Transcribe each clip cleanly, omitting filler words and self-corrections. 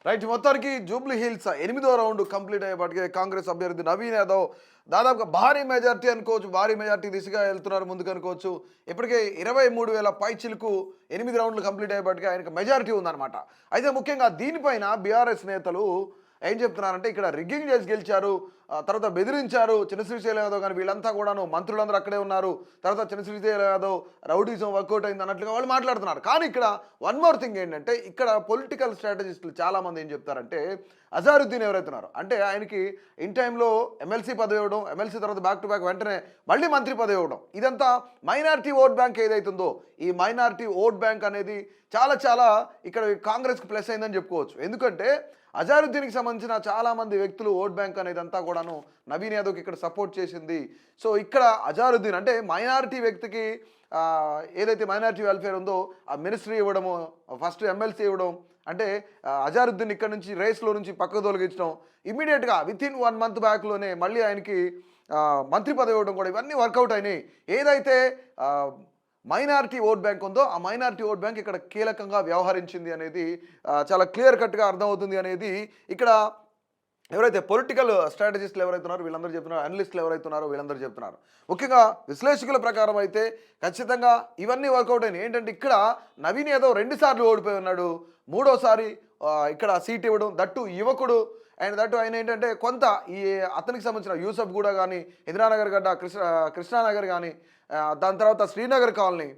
Right. మొత్తానికి Jubilee hills 8వ round complete అయ్యేపటికే Congress అభ్యర్థి నవీన్ యాదవ్ దాదాపుగా భారీ మెజార్టీ అనుకోవచ్చు, భారీ మెజార్టీ దిశగా వెళ్తున్నారు ముందుకు అనుకోవచ్చు. ఇప్పటికే 23,000 పైచిలకు 8 రౌండ్లు కంప్లీట్ అయ్యేపటికే ఆయనకు మెజారిటీ ఉందన్నమాట. అయితే ముఖ్యంగా దీనిపైన బీఆర్ఎస్ నేతలు ఏం చెప్తున్నారంటే ఇక్కడ రిగ్గింగ్ చేసి గెలిచారు, తర్వాత బెదిరించారు చిన్న శ్రీశైలం యాదవ్, కానీ వీళ్ళంతా కూడాను మంత్రులందరూ అక్కడే ఉన్నారు, తర్వాత చిన్న శ్రీశైలం యాదవ్ రౌడీజం వర్కౌట్ అయింది అన్నట్లుగా వాళ్ళు మాట్లాడుతున్నారు. కానీ ఇక్కడ వన్ మోర్ థింగ్ ఏంటంటే ఇక్కడ పొలిటికల్ స్ట్రాటజిస్టులు చాలామంది ఏం చెప్తారంటే అజారుద్దీన్ ఎవరైతున్నారో అంటే ఆయనకి ఇన్ టైంలో ఎమ్మెల్సీ పదవి ఇవ్వడం, ఎమ్మెల్సీ తర్వాత బ్యాక్ టు బ్యాక్ వెంటనే మళ్ళీ మంత్రి పదవి ఇవ్వడం, ఇదంతా మైనారిటీ ఓట్ బ్యాంక్ ఏదైతుందో ఈ మైనారిటీ ఓట్ బ్యాంక్ అనేది చాలా చాలా ఇక్కడ కాంగ్రెస్కి ప్లస్ అయిందని చెప్పుకోవచ్చు. ఎందుకంటే అజారుద్దీన్కి సంబంధించిన చాలామంది వ్యక్తులు ఓట్ బ్యాంక్ అనేది అంతా కూడాను నవీన్ యాదవ్కి ఇక్కడ సపోర్ట్ చేసింది. సో ఇక్కడ అజారుద్దీన్ అంటే మైనారిటీ వ్యక్తికి ఏదైతే మైనారిటీ వెల్ఫేర్ ఉందో ఆ మినిస్ట్రీ ఇవ్వడము, ఫస్ట్ ఎమ్మెల్సీ ఇవ్వడం, అంటే అజారుద్దీన్ ఇక్కడ నుంచి రేస్లో నుంచి పక్కకు తొలగించడం, ఇమీడియట్గా వితిన్ 1 మంత్ బ్యాక్లోనే మళ్ళీ ఆయనకి మంత్రి పదవి ఇవ్వడం కూడా ఇవన్నీ వర్కౌట్ అయినాయి. ఏదైతే మైనారిటీ ఓట్ బ్యాంక్ ఉందో ఆ మైనారిటీ ఓట్ బ్యాంక్ ఇక్కడ కీలకంగా వ్యవహరించింది అనేది చాలా క్లియర్ కట్గా అర్థమవుతుంది అనేది ఇక్కడ ఎవరైతే పొలిటికల్ స్ట్రాటజిస్టులు ఎవరైతే ఉన్నారో వీళ్ళందరూ చెప్తున్నారు, అనలిస్టులు ఎవరైతే ఉన్నారో వీళ్ళందరూ చెప్తున్నారు. ముఖ్యంగా విశ్లేషకుల ప్రకారం అయితే ఖచ్చితంగా ఇవన్నీ వర్కౌట్ అయినాయి. ఏంటంటే ఇక్కడ నవీన్ యాదవ్ 2 సార్లు ఓడిపోయి ఉన్నాడు, 3వసారి ఇక్కడ సీట్ ఇవ్వడం, దట్టు యువకుడు అండ్ దట్టు ఆయన ఏంటంటే కొంత ఈ అతనికి సంబంధించిన యూసఫ్ గూడ కానీ, ఇందిరానగర్ గడ్డ, కృష్ణానగర్ కానీ, దాని తర్వాత శ్రీనగర్ కాలనీ,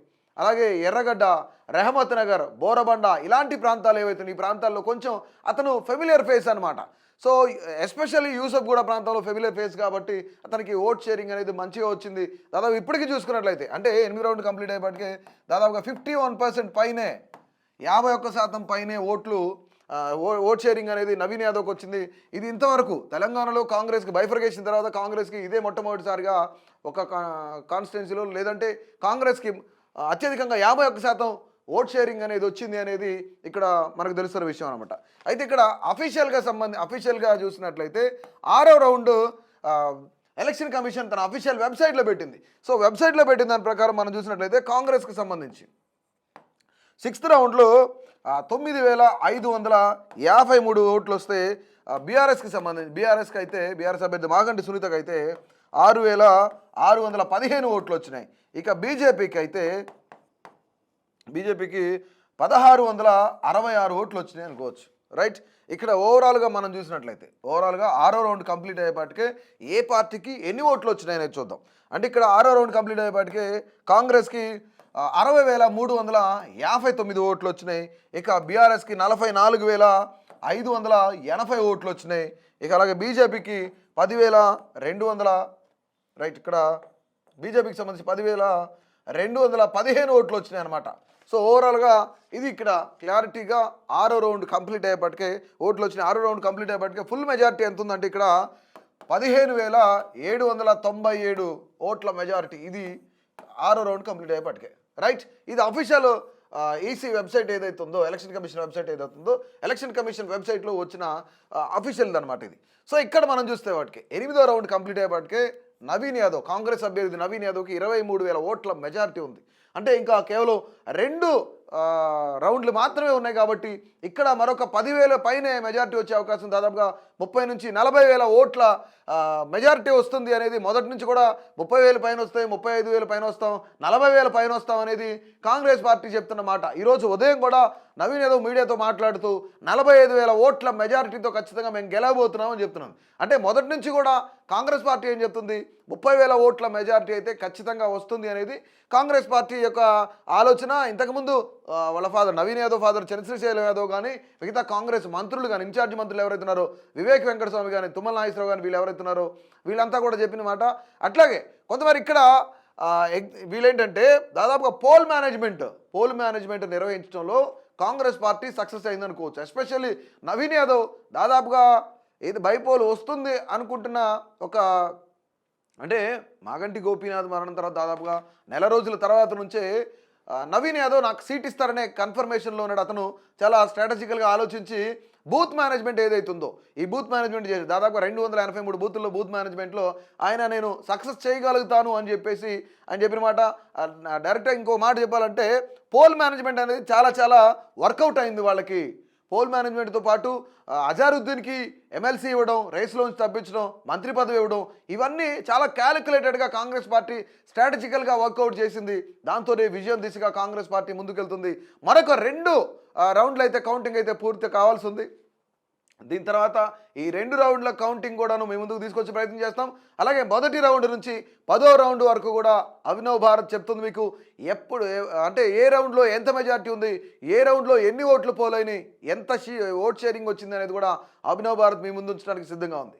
అలాగే ఎర్రగడ్డ, రెహమత్ నగర్, బోరబండ ఇలాంటి ప్రాంతాలు ఏవైతే ఈ ప్రాంతాల్లో కొంచెం అతను ఫెమిలియర్ ఫేస్ అనమాట. సో ఎస్పెషల్లీ యూసఫ్ గూడ ప్రాంతంలో ఫెమిలియర్ ఫేస్ కాబట్టి అతనికి ఓట్ షేరింగ్ అనేది మంచిగా వచ్చింది. దాదాపు ఇప్పటికీ చూసుకున్నట్లయితే అంటే 8 రౌండ్ కంప్లీట్ అయ్యేపటికే దాదాపుగా 51% పైనే, 51% పైనే ఓట్ షేరింగ్ అనేది నవీన్ యాదవ్కి వచ్చింది. ఇది ఇంతవరకు తెలంగాణలో కాంగ్రెస్కి బైఫర్కేషన్ తర్వాత కాంగ్రెస్కి ఇదే మొట్టమొదటిసారిగా ఒక కాన్స్టిట్యున్సీలో లేదంటే కాంగ్రెస్కి అత్యధికంగా 51% ఓట్ షేరింగ్ అనేది వచ్చింది అనేది ఇక్కడ మనకు తెలుస్తున్న విషయం అనమాట. అయితే ఇక్కడ అఫీషియల్గా చూసినట్లయితే 6వ రౌండ్ ఎలక్షన్ కమిషన్ తన అఫీషియల్ వెబ్సైట్లో పెట్టింది. సో వెబ్సైట్లో పెట్టిన దాని ప్రకారం మనం చూసినట్లయితే కాంగ్రెస్కి సంబంధించి 6th రౌండ్లో 9,553 ఓట్లు వస్తే బీఆర్ఎస్కి సంబంధించి బీఆర్ఎస్ అభ్యర్థి మాగంటి సునీతకి అయితే 6,615 ఓట్లు వచ్చినాయి. ఇక బీజేపీకి 1,666 ఓట్లు వచ్చినాయి అనుకోవచ్చు. రైట్. ఇక్కడ ఓవరాల్గా మనం చూసినట్లయితే ఓవరాల్గా 6వ రౌండ్ కంప్లీట్ అయ్యేపాటికే ఏ పార్టీకి ఎన్ని ఓట్లు వచ్చినాయని చూద్దాం. అంటే ఇక్కడ 6వ రౌండ్ కంప్లీట్ అయ్యేపాటికే కాంగ్రెస్కి 60,359 ఓట్లు వచ్చినాయి. ఇక బీఆర్ఎస్కి 44,580 ఓట్లు వచ్చినాయి. ఇక అలాగే బీజేపీకి 10,200 రైట్ ఇక్కడ బీజేపీకి సంబంధించి 10,215 ఓట్లు వచ్చినాయి అనమాట. సో ఓవరాల్గా ఇది ఇక్కడ క్లారిటీగా 6వ రౌండ్ కంప్లీట్ అయ్యేపటికే ఓట్లు వచ్చినాయి. 6వ రౌండ్ కంప్లీట్ అయ్యేపటికే ఫుల్ మెజారిటీ ఎంత ఉందంటే ఇక్కడ 15,797 ఓట్ల మెజారిటీ. ఇది 6వ రౌండ్ కంప్లీట్ అయ్యేపటికే. రైట్. ఇది అఫీషియల్ ఈసీ వెబ్సైట్ ఏదైతే ఉందో, ఎలక్షన్ కమిషన్ వెబ్సైట్ ఏదైతే ఉందో, ఎలక్షన్ కమిషన్ వెబ్సైట్లో వచ్చిన అఫీషియల్ అనమాట ఇది. సో ఇక్కడ మనం చూస్తే వాటికి 8వ రౌండ్ కంప్లీట్ అయ్యేపటికే నవీన్ యాదవ్, కాంగ్రెస్ అభ్యర్థి నవీన్ యాదవ్కి 23,000 ఓట్ల మెజారిటీ ఉంది. అంటే ఇంకా కేవలం 2 రౌండ్లు మాత్రమే ఉన్నాయి కాబట్టి ఇక్కడ మరొక 10,000 పైనే మెజారిటీ వచ్చే అవకాశం, దాదాపుగా 30,000 నుంచి 40,000 ఓట్ల మెజారిటీ వస్తుంది అనేది మొదటి నుంచి కూడా 30,000 పైన వస్తాయి, 35,000 పైన వస్తాం, 40,000 పైన వస్తాం అనేది కాంగ్రెస్ పార్టీ చెప్తున్న మాట. ఈరోజు ఉదయం కూడా నవీన్ యాదవ్ మీడియాతో మాట్లాడుతూ 45,000 ఓట్ల మెజారిటీతో ఖచ్చితంగా మేము గెలవబోతున్నామని చెప్తున్నాను. అంటే మొదటి నుంచి కూడా కాంగ్రెస్ పార్టీ ఏం చెప్తుంది, 30,000 ఓట్ల మెజారిటీ అయితే ఖచ్చితంగా వస్తుంది అనేది కాంగ్రెస్ పార్టీ యొక్క ఆలోచన. ఇంతకుముందు వాళ్ళ ఫాదర్ నవీన్ యాదవ్ ఫాదర్ చంద్రశేఖర్ యాదవ్ కానీ మిగతా కాంగ్రెస్ మంత్రులు కానీ ఇన్ఛార్జ్ మంత్రులు ఎవరైతే ఉన్నారో వివేక్ వెంకటస్వామి కానీ తుమ్మల నాగేశ్వరరావు కానీ వీళ్ళు ఎవరైతే ఉన్నారో వీళ్ళంతా కూడా చెప్పిన మాట. అట్లాగే కొంతమంది ఇక్కడ వీళ్ళేంటంటే దాదాపుగా పోల్ మేనేజ్మెంట్ నిర్వహించడంలో కాంగ్రెస్ పార్టీ సక్సెస్ అయిందనుకోవచ్చు. ఎస్పెషల్లీ నవీన్ యాదవ్ దాదాపుగా ఏది బైపోల్ వస్తుంది అనుకుంటున్న ఒక అంటే మాగంటి గోపీనాథ్ మరణం తర్వాత దాదాపుగా నెల రోజుల తర్వాత నుంచే నవీన్ యాదవ్ నాకు సీట్ ఇస్తారనే కన్ఫర్మేషన్లో ఉన్నాడు. అతను చాలా స్ట్రాటజికల్గా ఆలోచించి బూత్ మేనేజ్మెంట్ ఏదైతే ఉందో ఈ బూత్ మేనేజ్మెంట్ చేసి దాదాపుగా 283 బూతుల్లో బూత్ మేనేజ్మెంట్లో ఆయన నేను సక్సెస్ చేయగలుగుతాను అని చెప్పేసి ఆయన చెప్పిన మాట. డైరెక్ట్గా ఇంకో మాట చెప్పాలంటే పోల్ మేనేజ్మెంట్ అనేది చాలా వర్కౌట్ అయింది వాళ్ళకి. పోల్ మేనేజ్మెంట్తో పాటు అజారుద్దీన్కి ఎమ్మెల్సీ ఇవ్వడం, రేసులోంచి తప్పించడం, మంత్రి పదవి ఇవ్వడం, ఇవన్నీ చాలా క్యాలిక్యులేటెడ్గా కాంగ్రెస్ పార్టీ స్ట్రాటజికల్గా వర్కౌట్ చేసింది. దాంతోనే విజయం దిశగా కాంగ్రెస్ పార్టీ ముందుకెళ్తుంది. మరొక 2 రౌండ్లు అయితే కౌంటింగ్ అయితే పూర్తి కావాల్సి ఉంది. దీని తర్వాత ఈ 2 రౌండ్ల కౌంటింగ్ కూడాను మేము ముందుకు తీసుకొచ్చే ప్రయత్నం చేస్తాం. అలాగే మొదటి రౌండ్ నుంచి 10వ రౌండ్ వరకు కూడా అభినవ్ భారత్ చెప్తుంది మీకు ఎప్పుడు అంటే ఏ రౌండ్లో ఎంత మెజారిటీ ఉంది, ఏ రౌండ్లో ఎన్ని ఓట్లు పోలైనాయి, ఎంత ఓట్ షేరింగ్ వచ్చింది అనేది కూడా అభినవ్ భారత్ మీ ముందు ఉంచడానికి సిద్ధంగా ఉంది.